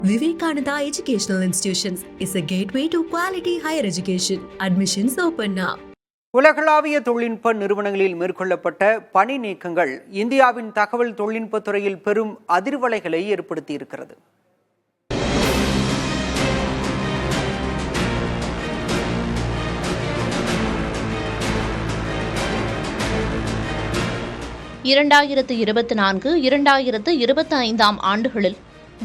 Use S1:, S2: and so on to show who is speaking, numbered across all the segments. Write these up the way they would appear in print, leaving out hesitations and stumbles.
S1: Vivekananda Educational Institutions is a gateway to quality higher education. Admissions open now.
S2: உலகளாவிய தொழில்நுட்ப நிறுவனங்களில் மேற்கொள்ளப்பட்ட பணி நீக்கங்கள் இந்தியாவின் தகவல் தொழில்நுட்பத் துறையில் பெரும் அதிர்வலைகளை ஏற்படுத்தியிருக்கிறது.
S3: இரண்டாயிரத்து 2024-2025 ஆண்டுகளில்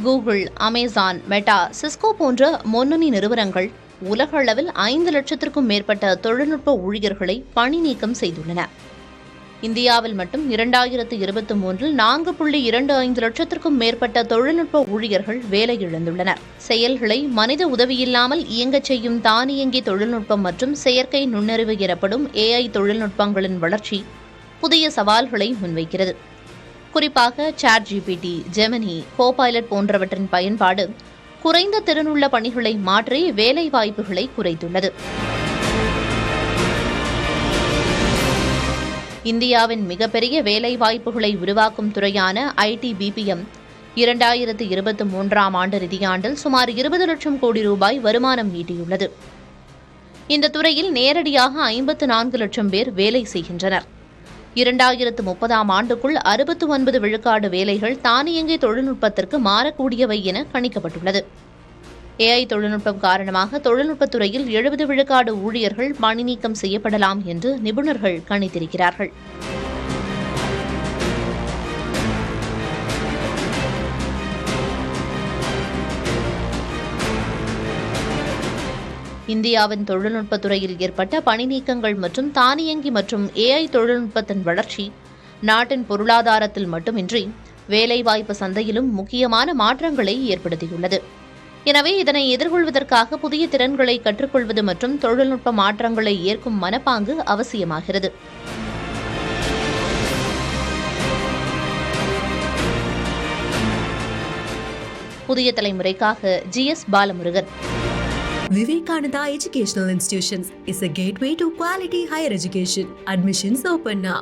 S3: கூகுள், அமேசான், மெட்டா, சிஸ்கோ போன்ற முன்னணி நிறுவனங்கள் உலக அளவில் 5 லட்சத்திற்கும் மேற்பட்ட தொழில்நுட்ப ஊழியர்களை பணி நீக்கம் செய்துள்ளன. இந்தியாவில் மட்டும் 2023 4.25 லட்சத்திற்கும் மேற்பட்ட தொழில்நுட்ப ஊழியர்கள் வேலை இழந்துள்ளனர். செயல்களை மனித உதவியில்லாமல் இயங்கச் செய்யும் தானியங்கி தொழில்நுட்பம் மற்றும் செயற்கை நுண்ணறிவு எனப்படும் AI தொழில்நுட்பங்களின் வளர்ச்சி புதிய சவால்களை முன்வைக்கிறது. குறிப்பாக ChatGPT, Gemini, Copilot போன்றவற்றின் பயன்பாடு குறைந்த திறனுள்ள பணிகளை மாற்றி வேலைவாய்ப்புகளை குறைத்துள்ளது. இந்தியாவின் மிகப்பெரிய வேலைவாய்ப்புகளை உருவாக்கும் துறையான IT/BPM 2023 ஆண்டு நிதியாண்டில் சுமார் 20 லட்சம் கோடி ரூபாய் வருமானம் ஈட்டியுள்ளது. இந்த துறையில் நேரடியாக 54 லட்சம் பேர் வேலை செய்கின்றனர். 2030 ஆண்டுக்குள் 69 விழுக்காடு வேலைகள் தானியங்கி தொழில்நுட்பத்திற்கு மாறக்கூடியவை என கணிக்கப்பட்டுள்ளது. AI தொழில்நுட்பம் காரணமாக தொழில்நுட்பத்துறையில் 70 விழுக்காடு ஊழியர்கள் பணி நீக்கம் செய்யப்படலாம் என்று நிபுணர்கள் கணித்திருக்கிறார்கள். இந்தியாவின் தொழில்நுட்பத் துறையில் ஏற்பட்ட பணி நீக்கங்கள் மற்றும் தானியங்கி மற்றும் AI தொழில்நுட்பத்தின் வளர்ச்சி நாட்டின் பொருளாதாரத்தில் மட்டுமின்றி வேலைவாய்ப்பு சந்தையிலும் முக்கியமான மாற்றங்களை ஏற்படுத்தியுள்ளது. எனவே இதனை எதிர்கொள்வதற்காக புதிய திறன்களை கற்றுக்கொள்வது மற்றும் தொழில்நுட்ப மாற்றங்களை ஏற்கும் மனப்பாங்கு அவசியமாகிறது. புதிய தலைமுறைக்காக GS Balamurugan.
S1: Vivekananda Educational Institutions is a gateway to quality higher education. Admissions open now.